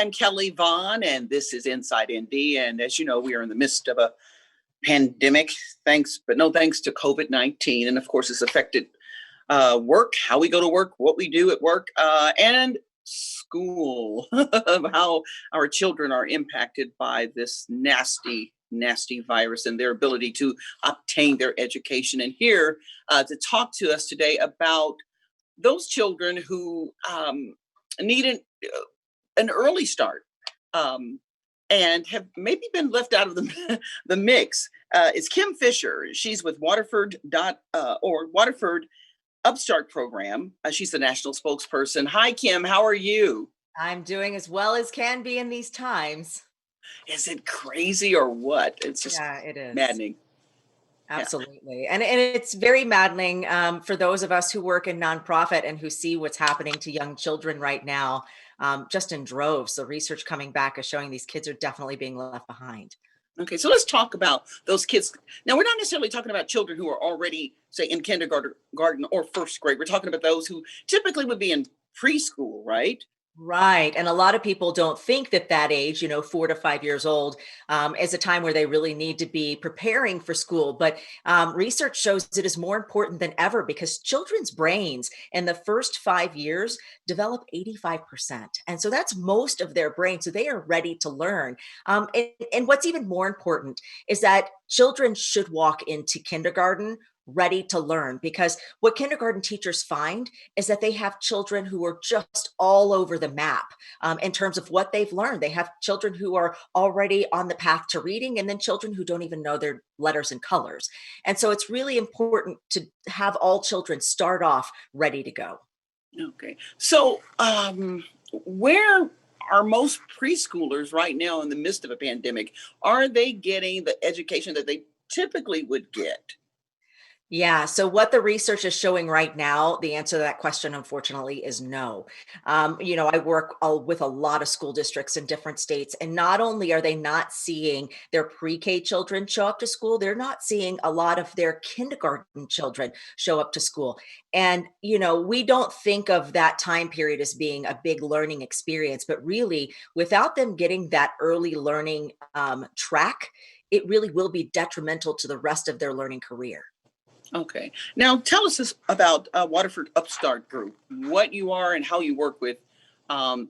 and Kelly Vaughn, and this is Inside Indy. And as you know, we are in the midst of a pandemic, but no thanks to COVID-19. And of course, it's affected work, how we go to work, what we do at work, and school, how our children are impacted by this nasty, nasty virus and their ability to obtain their education. And here to talk to us today about those children who need an early start and have maybe been left out of the mix. Is Kim Fischer. She's with Waterford Upstart program. She's the national spokesperson. Hi, Kim. How are you? I'm doing as well as can be in these times. Is it crazy or what? It's just It is. maddening. Absolutely. And it's very maddening for those of us who work in nonprofit and who see what's happening to young children right now, just in droves. So research coming back is showing these kids are definitely being left behind. Okay, so let's talk about those kids. Now, we're not necessarily talking about children who are already, say, in kindergarten or first grade. We're talking about those who typically would be in preschool, right? Right. And a lot of people don't think that age, 4 to 5 years old, is a time where they really need to be preparing for school. But research shows it is more important than ever because children's brains in the first 5 years develop 85%. And so that's most of their brain. So they are ready to learn. And what's even more important is that children should walk into kindergarten ready to learn, because what kindergarten teachers find is that they have children who are just all over the map in terms of what they've learned. They have children who are already on the path to reading, and then children who don't even know their letters and colors. And so it's really important to have all children start off ready to go. Okay. So, where are most preschoolers right now in the midst of a pandemic? Are they getting the education that they typically would get? Yeah. So what the research is showing right now, the answer to that question, unfortunately, is no. I work with a lot of school districts in different states, and not only are they not seeing their pre-K children show up to school, they're not seeing a lot of their kindergarten children show up to school. And, we don't think of that time period as being a big learning experience, but really without them getting that early learning track, it really will be detrimental to the rest of their learning career. Okay. Now, tell us about Waterford Upstart Group, what you are and how you work with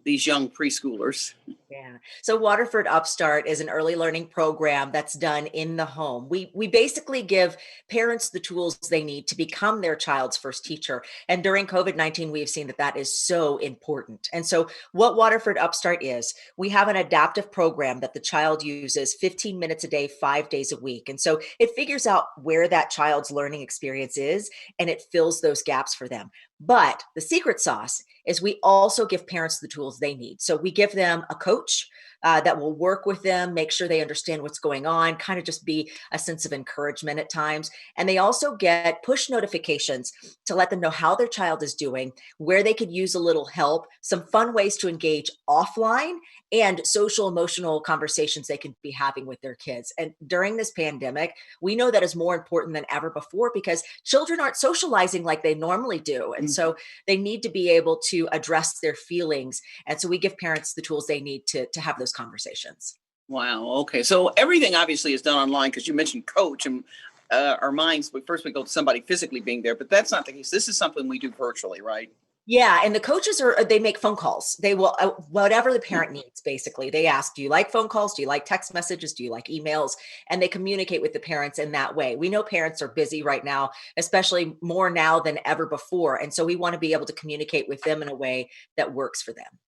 these young preschoolers. Yeah. So Waterford Upstart is an early learning program that's done in the home. We basically give parents the tools they need to become their child's first teacher. And during COVID-19, we've seen that is so important. And so what Waterford Upstart is, we have an adaptive program that the child uses 15 minutes a day, 5 days a week. And so it figures out where that child's learning experience is, and it fills those gaps for them. But the secret sauce is we also give parents the tools they need. So we give them a coach that will work with them, make sure they understand what's going on, kind of just be a sense of encouragement at times. And they also get push notifications to let them know how their child is doing, where they could use a little help, some fun ways to engage offline, and social emotional conversations they could be having with their kids. And during this pandemic, we know that is more important than ever before because children aren't socializing like they normally do. And so they need to be able to address their feelings. And so we give parents the tools they need to have those conversations. Wow. Okay. So everything obviously is done online because you mentioned coach, and our minds, first we go to somebody physically being there, but that's not the case. This is something we do virtually, right? Yeah, and the coaches they make phone calls. They will, whatever the parent needs, basically. They ask, do you like phone calls? Do you like text messages? Do you like emails? And they communicate with the parents in that way. We know parents are busy right now, especially more now than ever before. And so we want to be able to communicate with them in a way that works for them.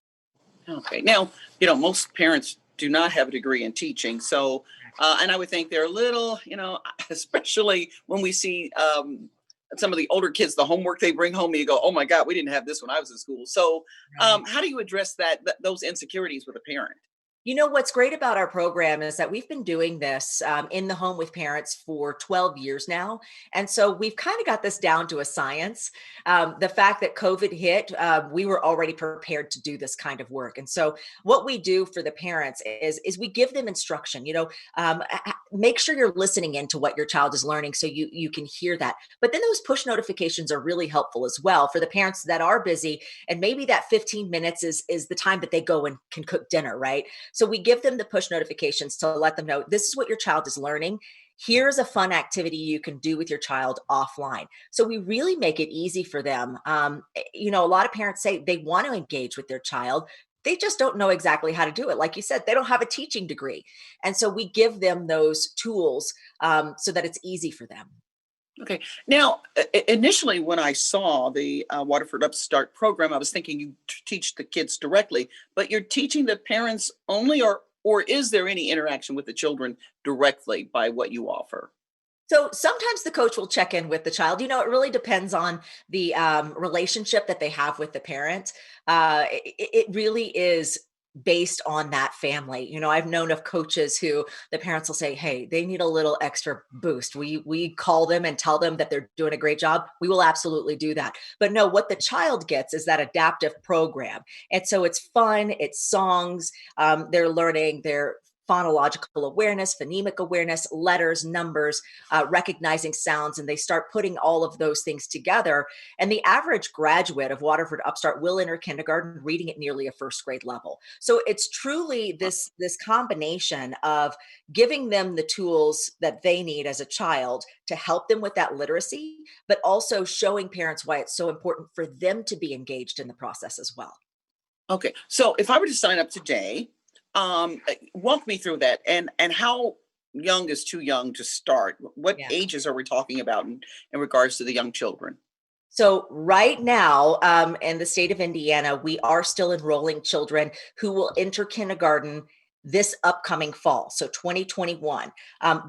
Okay. Now, most parents do not have a degree in teaching. So, and I would think they're a little, especially when we see some of the older kids, the homework they bring home, and you go, oh my God, we didn't have this when I was in school. So Right. how do you address those insecurities with a parent? You know, what's great about our program is that we've been doing this in the home with parents for 12 years now. And so we've kind of got this down to a science. The fact that COVID hit, we were already prepared to do this kind of work. And so what we do for the parents is we give them instruction, make sure you're listening into what your child is learning so you can hear that. But then those push notifications are really helpful as well for the parents that are busy. And maybe that 15 minutes is the time that they go and can cook dinner, right? So we give them the push notifications to let them know this is what your child is learning. Here's a fun activity you can do with your child offline. So we really make it easy for them. A lot of parents say they want to engage with their child. They just don't know exactly how to do it. Like you said, they don't have a teaching degree. And so we give them those tools so that it's easy for them. Okay. Now, initially, when I saw the Waterford Upstart program, I was thinking you teach the kids directly, but you're teaching the parents only, or is there any interaction with the children directly by what you offer? So sometimes the coach will check in with the child. It really depends on the relationship that they have with the parent. It really is based on that family. I've known of coaches who the parents will say, "Hey, they need a little extra boost." We call them and tell them that they're doing a great job. We will absolutely do that. But no, what the child gets is that adaptive program, and so it's fun. It's songs. They're learning their phonological awareness, phonemic awareness, letters, numbers, recognizing sounds, and they start putting all of those things together. And the average graduate of Waterford Upstart will enter kindergarten reading at nearly a first grade level. So it's truly this combination of giving them the tools that they need as a child to help them with that literacy, but also showing parents why it's so important for them to be engaged in the process as well. Okay. So if I were to sign up today, walk me through that, and how young is too young to start? What Yeah. ages are we talking about in regards to the young children? So right now, in the state of Indiana, we are still enrolling children who will enter kindergarten this upcoming fall, so 2021.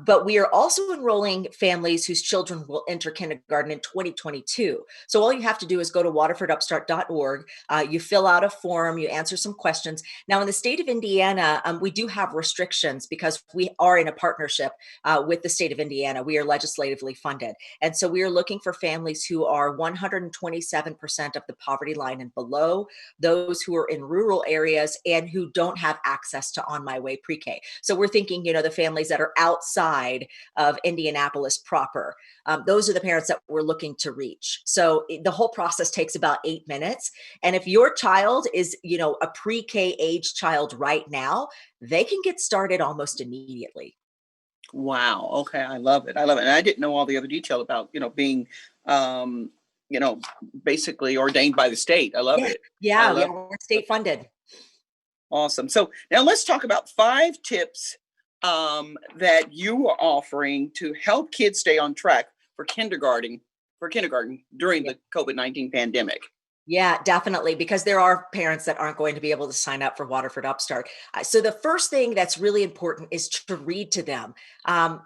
But we are also enrolling families whose children will enter kindergarten in 2022. So all you have to do is go to waterfordupstart.org. You fill out a form, you answer some questions. Now, in the state of Indiana, we do have restrictions because we are in a partnership with the state of Indiana. We are legislatively funded. And so we are looking for families who are 127% of the poverty line and below, those who are in rural areas and who don't have access to on my way pre-K. So we're thinking, the families that are outside of Indianapolis proper. Those are the parents that we're looking to reach. So the whole process takes about 8 minutes. And if your child is, a pre-K age child right now, they can get started almost immediately. Wow. Okay. I love it. I love it. And I didn't know all the other detail about, being, um, you know, basically ordained by the state. I love Yeah, it. I yeah, love we're state funded. Awesome. So now let's talk about 5 tips that you are offering to help kids stay on track for kindergarten during the COVID-19 pandemic. Yeah, definitely, because there are parents that aren't going to be able to sign up for Waterford Upstart. So the first thing that's really important is to read to them.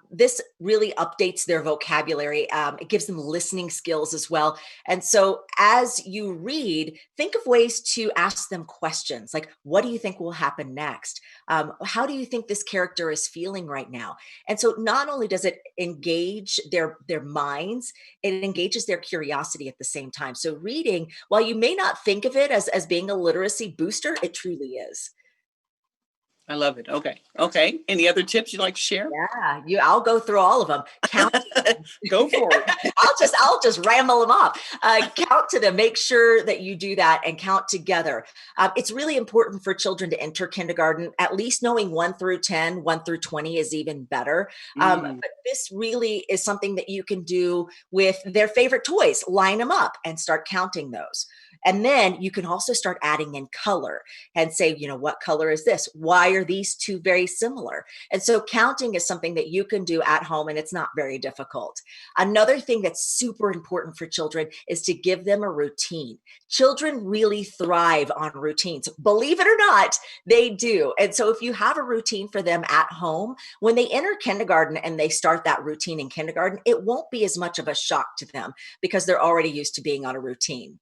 This really updates their vocabulary. It gives them listening skills as well. And so as you read, think of ways to ask them questions like, what do you think will happen next? How do you think this character is feeling right now? And so not only does it engage their minds, it engages their curiosity at the same time. So reading, while you may not think of it as being a literacy booster, it truly is. I love it. Okay. Okay. Any other tips you'd like to share? Yeah, I'll go through all of them. Count. Go for it. I'll just ramble them off. Count to them. Make sure that you do that and count together. It's really important for children to enter kindergarten. At least knowing 1 through 10, 1 through 20 is even better. Mm, But this really is something that you can do with their favorite toys. Line them up and start counting those. And then you can also start adding in color and say, what color is this? Why are these two very similar? And so counting is something that you can do at home and it's not very difficult. Another thing that's super important for children is to give them a routine. Children really thrive on routines. Believe it or not, they do. And so if you have a routine for them at home, when they enter kindergarten and they start that routine in kindergarten, it won't be as much of a shock to them because they're already used to being on a routine.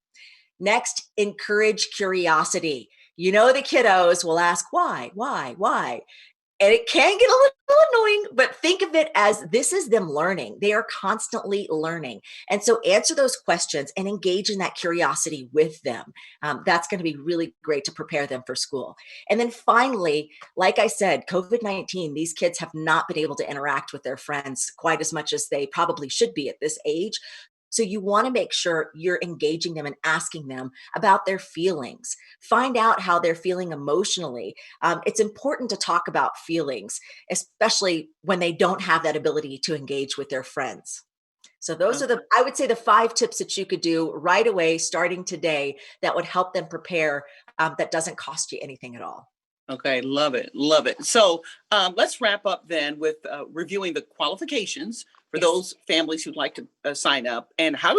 Next, encourage curiosity. You know, the kiddos will ask, why? And it can get a little annoying, but think of it as this is them learning. They are constantly learning. And so answer those questions and engage in that curiosity with them. That's going to be really great to prepare them for school. And then finally, like I said, COVID-19, these kids have not been able to interact with their friends quite as much as they probably should be at this age. So you want to make sure you're engaging them and asking them about their feelings. Find out how they're feeling emotionally. It's important to talk about feelings, especially when they don't have that ability to engage with their friends. So those are I would say the 5 tips that you could do right away, starting today, that would help them prepare, that doesn't cost you anything at all. Okay, love it, love it. So let's wrap up then with reviewing the qualifications for Yes. those families who'd like to sign up, and how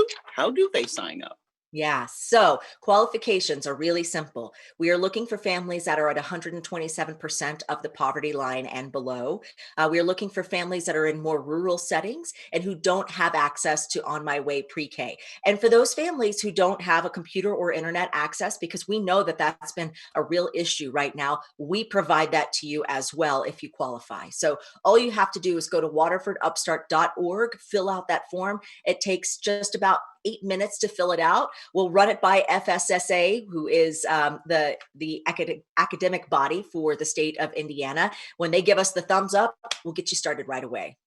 do they sign up? Yeah. So qualifications are really simple. We are looking for families that are at 127% of the poverty line and below. We are looking for families that are in more rural settings and who don't have access to On My Way pre-K. And for those families who don't have a computer or internet access, because we know that that's been a real issue right now, we provide that to you as well if you qualify. So all you have to do is go to waterfordupstart.org, fill out that form. It takes just about 8 minutes to fill it out. We'll run it by FSSA, who is the academic body for the state of Indiana. When they give us the thumbs up, we'll get you started right away.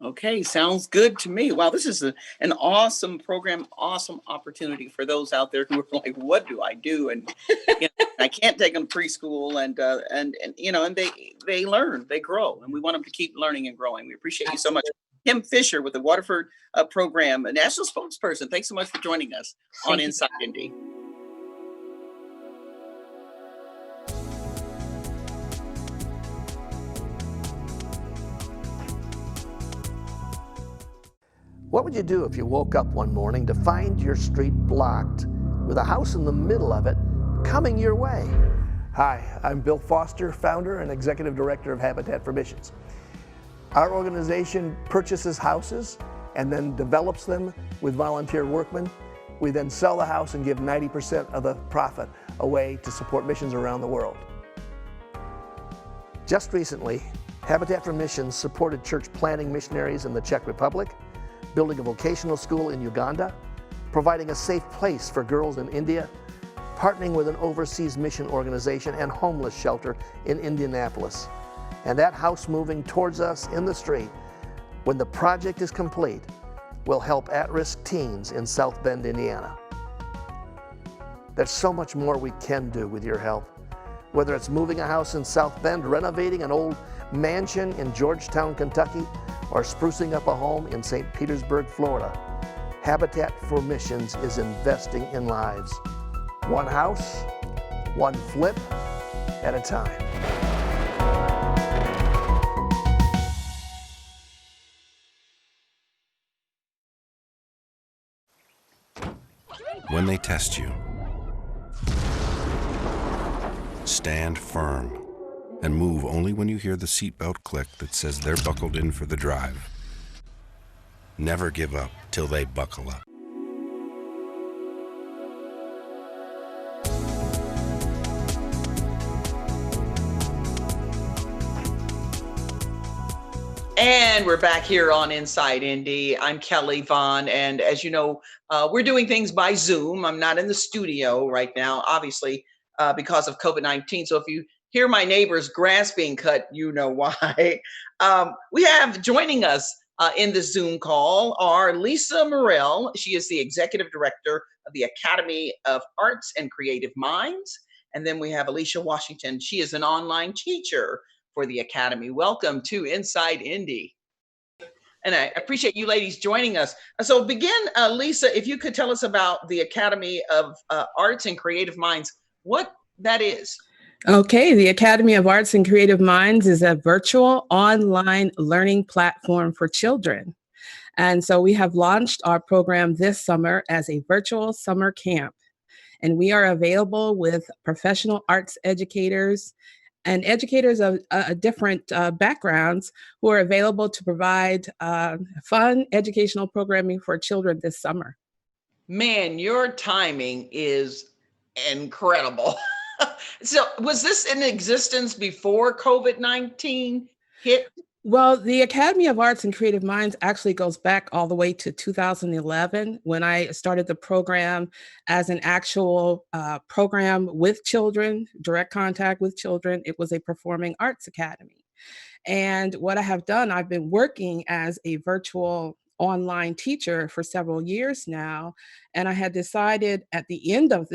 Okay, sounds good to me. Wow, this is an awesome program, awesome opportunity for those out there who are like, "What do I do?" And I can't take them preschool, and and they learn, they grow, and we want them to keep learning and growing. We appreciate you so much, Kim Fischer with the Waterford program, a national spokesperson. Thanks so much for joining us on Thank you. Inside Indy. What would you do if you woke up one morning to find your street blocked with a house in the middle of it coming your way? Hi, I'm Bill Foster, founder and executive director of Habitat for Missions. Our organization purchases houses and then develops them with volunteer workmen. We then sell the house and give 90% of the profit away to support missions around the world. Just recently, Habitat for Missions supported church planting missionaries in the Czech Republic, building a vocational school in Uganda, providing a safe place for girls in India, partnering with an overseas mission organization and homeless shelter in Indianapolis. And that house moving towards us in the street, when the project is complete, will help at-risk teens in South Bend, Indiana. There's so much more we can do with your help. Whether it's moving a house in South Bend, renovating an old mansion in Georgetown, Kentucky, or sprucing up a home in St. Petersburg, Florida, Habitat for Missions is investing in lives. One house, one flip at a time. When they test you, stand firm and move only when you hear the seatbelt click that says they're buckled in for the drive. Never give up till they buckle up. And we're back here on Inside Indy. I'm Kelly Vaughn, and as you know, we're doing things by Zoom. I'm not in the studio right now, obviously, because of COVID-19. So if you hear my neighbor's grass being cut, you know why. We have joining us in the Zoom call are Alycia Murrell. She is the executive director of the Academy of Arts and Creative Minds. And then we have Alycia Washington. She is an online teacher for the Academy. Welcome to Inside Indy. And I appreciate you ladies joining us. So begin, Alycia, if you could tell us about the Academy of Arts and Creative Minds, what that is. Okay, the Academy of Arts and Creative Minds is a virtual online learning platform for children. And so we have launched our program this summer as a virtual summer camp. And we are available with professional arts educators and educators of different backgrounds who are available to provide fun educational programming for children this summer. Man, your timing is incredible. So was this in existence before COVID-19 hit? Well, the Academy of Arts and Creative Minds actually goes back all the way to 2011 when I started the program as an actual program with children, direct contact with children. It was a performing arts academy. And what I have done, I've been working as a virtual online teacher for several years now. And I had decided at the end of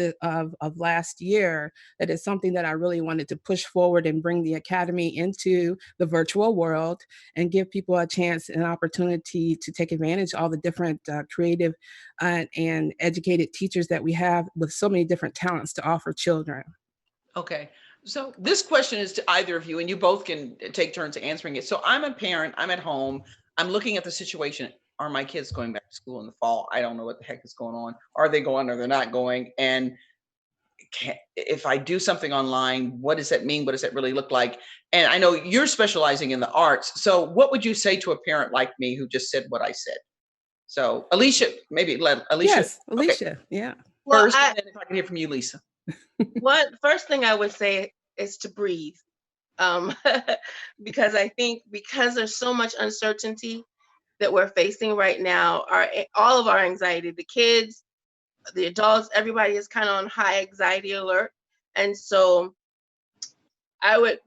last year that it's something that I really wanted to push forward and bring the academy into the virtual world and give people a chance and opportunity to take advantage of all the different creative and educated teachers that we have with so many different talents to offer children. Okay. So this question is to either of you, and you both can take turns answering it. So I'm a parent, I'm at home, I'm looking at the situation. Are my kids going back to school in the fall? I don't know what the heck is going on. Are they going or they're not going? And if I do something online, what does that mean? What does that really look like? And I know you're specializing in the arts. So what would you say to a parent like me who just said what I said? So Alycia, maybe let Alycia. Yes, Okay. Alycia, yeah. Well, First, and then if I can hear from you, Lisa. first thing I would say is to breathe. Um, because I think because there's so much uncertainty that we're facing right now, all of our anxiety, the kids, the adults, everybody is kind of on high anxiety alert. And so I would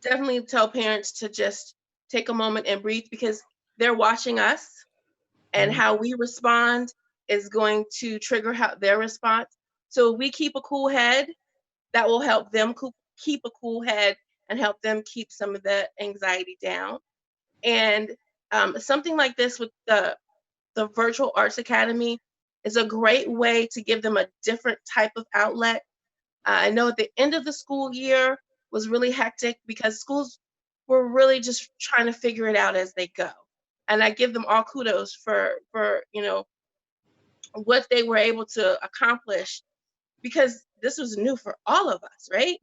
definitely tell parents to just take a moment and breathe, because they're watching us, and how we respond is going to trigger their response. So if we keep a cool head, that will help them keep a cool head and help them keep some of the anxiety down. And something like this with the Virtual Arts Academy is a great way to give them a different type of outlet. I know at the end of the school year was really hectic because schools were really just trying to figure it out as they go. And I give them all kudos for what they were able to accomplish, because this was new for all of us, right?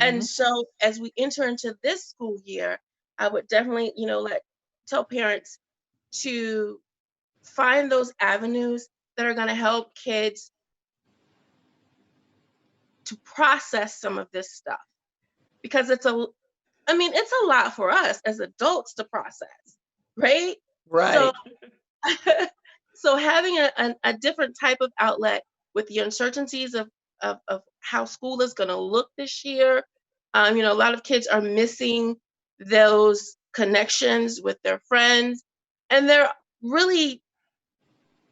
And so as we enter into this school year, I would definitely, tell parents to find those avenues that are going to help kids to process some of this stuff, because it's a lot for us as adults to process, right? Right. So having a different type of outlet with the uncertainties of how school is going to look this year. A lot of kids are missing those connections with their friends, and they're really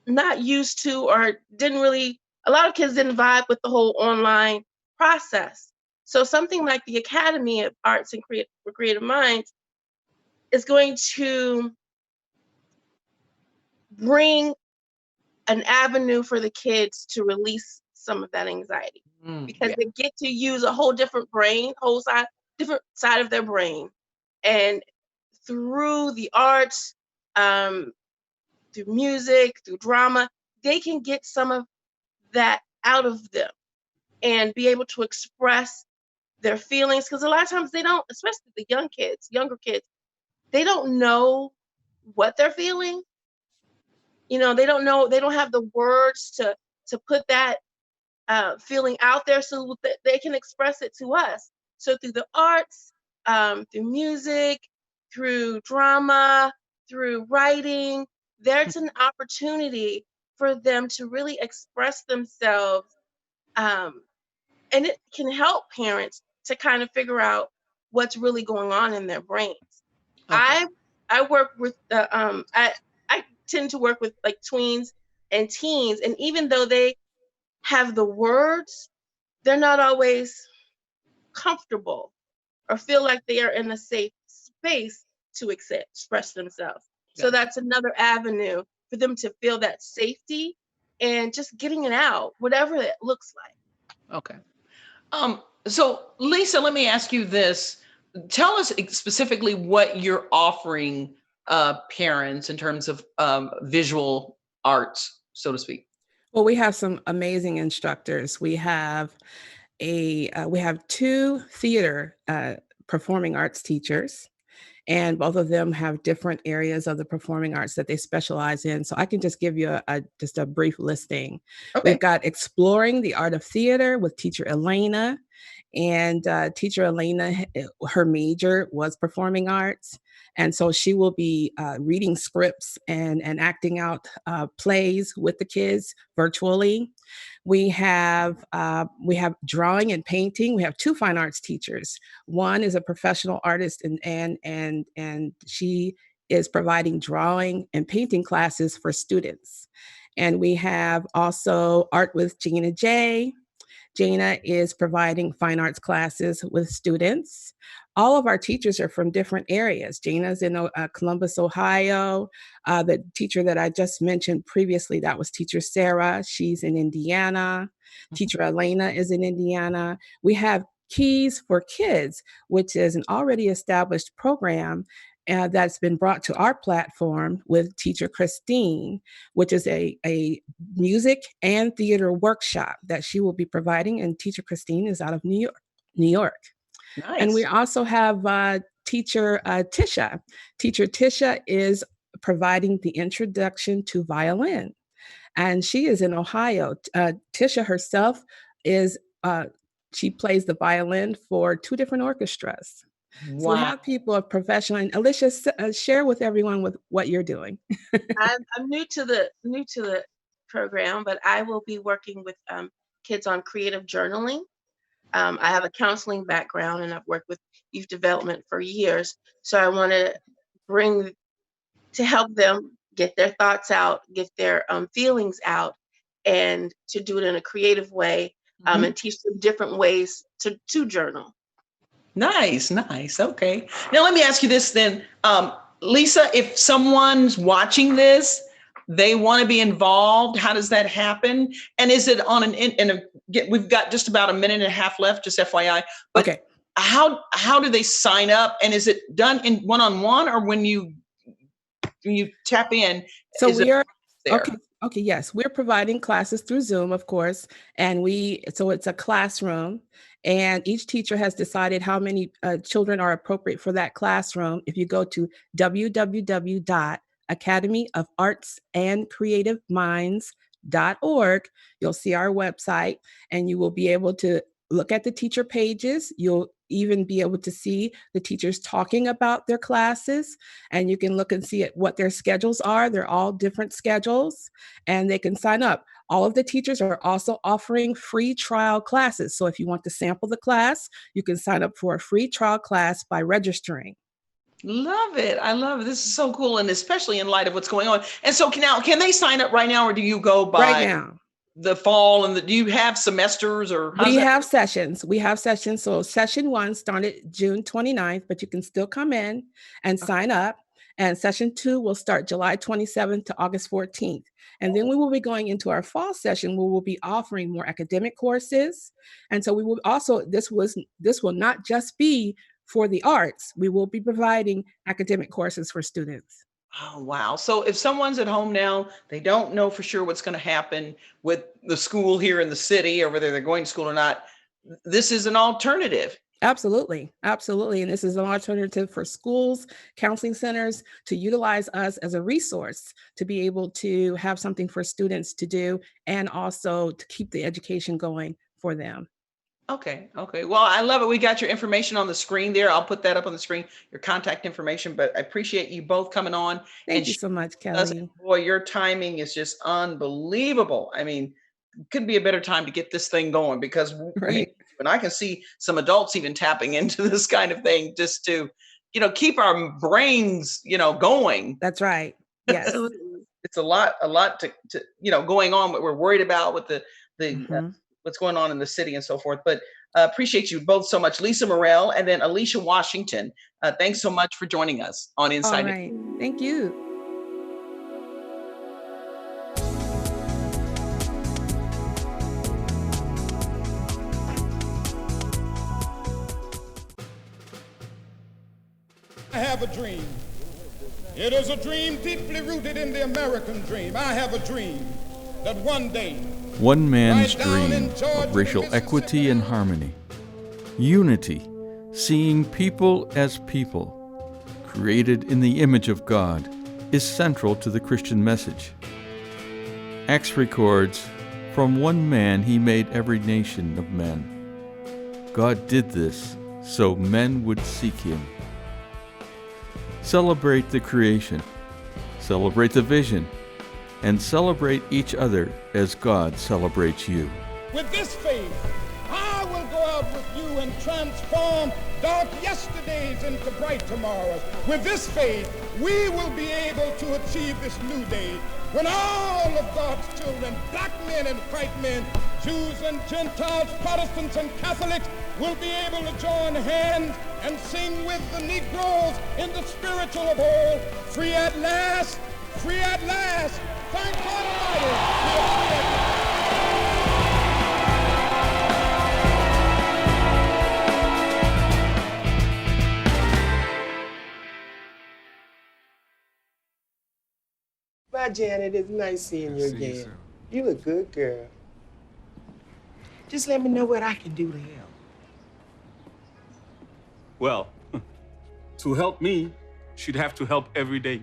not used to, or a lot of kids didn't vibe with the whole online process. So something like the Academy of Arts and Creative Minds is going to bring an avenue for the kids to release some of that anxiety, because they get to use a whole different different side of their brain. And through the arts, through music, through drama, they can get some of that out of them and be able to express their feelings. Because a lot of times they don't, especially the younger kids, they don't know what they're feeling. They don't know, they don't have the words to put that feeling out there so that they can express it to us. So through the arts, through music, through drama, through writing, there's an opportunity for them to really express themselves. And it can help parents to kind of figure out what's really going on in their brains. Okay. I work with I tend to work with like tweens and teens, and even though they have the words, they're not always comfortable or feel like they are in a safe space to express themselves. Yeah. So that's another avenue for them to feel that safety and just getting it out, whatever it looks like. Okay. So Lisa, let me ask you this. Tell us specifically what you're offering parents in terms of visual arts, so to speak. Well, we have some amazing instructors. We have two theater performing arts teachers, and both of them have different areas of the performing arts that they specialize in. So I can just give you just a brief listing. Okay. We've got Exploring the Art of Theater with teacher Elena. And teacher Elena, her major was performing arts. And so she will be reading scripts and acting out plays with the kids virtually. We have drawing and painting. We have two fine arts teachers. One is a professional artist, and she is providing drawing and painting classes for students. And we have also Art with Gina J. Jana is providing fine arts classes with students. All of our teachers are from different areas. Jana's in Columbus, Ohio. The teacher that I just mentioned previously, that was teacher Sarah. She's in Indiana. Teacher Elena is in Indiana. We have Keys for Kids, which is an already established program that's been brought to our platform with teacher Christine, which is a music and theater workshop that she will be providing. And teacher Christine is out of New York. Nice. And we also have teacher Tisha. Teacher Tisha is providing the introduction to violin, and she is in Ohio. Tisha herself she plays the violin for two different orchestras. Wow. So we have people of professional. And Alycia, share with everyone with what you're doing. I'm new to the program, but I will be working with kids on creative journaling. I have a counseling background, and I've worked with youth development for years. So I want to help them get their thoughts out, get their feelings out, and to do it in a creative way, and teach them different ways to journal. Nice. Okay. Now let me ask you this then, Lisa, if someone's watching this, they want to be involved, how does that happen? And is it on we've got just about a minute and a half left, just FYI. But okay. How do they sign up? And is it done in one-on-one, or when you tap in? So we are there? Okay, yes, we're providing classes through Zoom, of course, and so it's a classroom, and each teacher has decided how many children are appropriate for that classroom. If you go to www.academyofartsandcreativeminds.org, you'll see our website, and you will be able to look at the teacher pages. You'll even be able to see the teachers talking about their classes, and you can look and see at what their schedules are. They're all different schedules, and they can sign up. All of the teachers are also offering free trial classes. So if you want to sample the class, you can sign up for a free trial class by registering. Love it. I love it. This is so cool. And especially in light of what's going on. And so can they sign up right now, or do you go by right now? The fall, and do you have semesters, or we have sessions? We have sessions. So session 1 started June 29th, but you can still come in and sign up. And session 2 will start July 27th to August 14th. And then we will be going into our fall session, where we'll be offering more academic courses. And so we will also, this will not just be for the arts. We will be providing academic courses for students. Oh, wow. So if someone's at home now, they don't know for sure what's going to happen with the school here in the city, or whether they're going to school or not, this is an alternative. Absolutely. And this is an alternative for schools, counseling centers, to utilize us as a resource to be able to have something for students to do, and also to keep the education going for them. Okay. Well, I love it. We got your information on the screen there. I'll put that up on the screen, your contact information, but I appreciate you both coming on. Thank you so much, Kelly. Boy, your timing is just unbelievable. I mean, couldn't be a better time to get this thing going, because and I can see some adults even tapping into this kind of thing just to, keep our brains, going. That's right. Yes. It's a lot to going on, what we're worried about with the what's going on in the city and so forth. But appreciate you both so much. Lisa Murrell and then Alycia Washington. Thanks so much for joining us on Inside. All right. Thank you. I have a dream. It is a dream deeply rooted in the American dream. I have a dream that one day, one man's dream of racial equity and harmony, unity, seeing people as people, created in the image of God, is central to the Christian message. Acts records, "From one man he made every nation of men." God did this so men would seek him. Celebrate the creation, celebrate the vision, and celebrate each other as God celebrates you. With this faith, I will go out with you and transform dark yesterdays into bright tomorrows. With this faith, we will be able to achieve this new day when all of God's children, black men and white men, Jews and Gentiles, Protestants and Catholics, will be able to join hands and sing with the Negroes in the spiritual of all, free at last, free at last. Thank God Almighty, we are free at last. Bye, Janet. It's nice seeing you again. You look good, girl. Just let me know what I can do to help. Well, to help me, she'd have to help every day.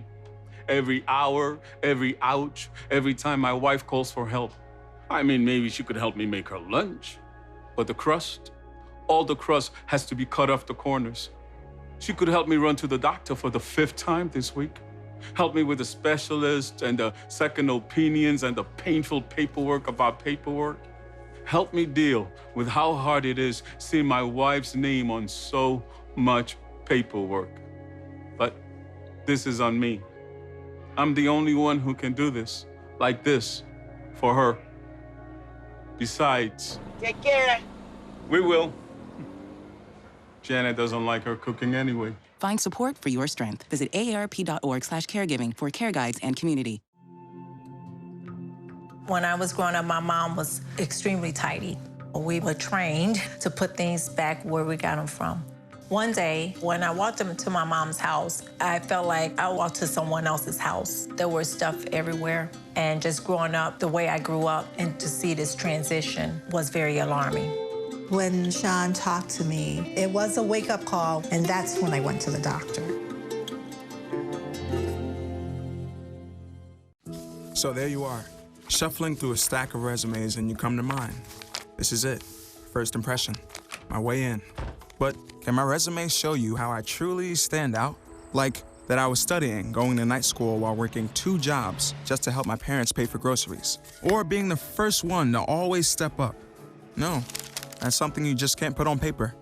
Every hour, every ouch, every time my wife calls for help. I mean, maybe she could help me make her lunch. But the crust, all the crust has to be cut off the corners. She could help me run to the doctor for the 5th time this week. Help me with the specialist and the second opinions and the painful paperwork about paperwork. Help me deal with how hard it is seeing my wife's name on so much paperwork. But this is on me. I'm the only one who can do this, like this, for her. Besides, take care. We will. Janet doesn't like her cooking anyway. Find support for your strength. Visit aarp.org/caregiving for care guides and community. When I was growing up, my mom was extremely tidy. We were trained to put things back where we got them from. One day, when I walked into my mom's house, I felt like I walked to someone else's house. There was stuff everywhere. And just growing up the way I grew up and to see this transition was very alarming. When Sean talked to me, it was a wake-up call, and that's when I went to the doctor. So there you are, shuffling through a stack of resumes, and you come to mine. This is it, first impression, my way in. But can my resume show you how I truly stand out? Like that I was studying, going to night school while working 2 jobs just to help my parents pay for groceries. Or being the first one to always step up. No, that's something you just can't put on paper.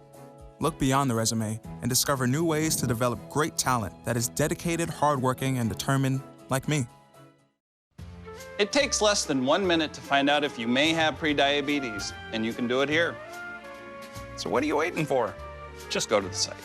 Look beyond the resume and discover new ways to develop great talent that is dedicated, hardworking, and determined like me. It takes less than 1 minute to find out if you may have prediabetes, and you can do it here. So what are you waiting for? Just go to the site.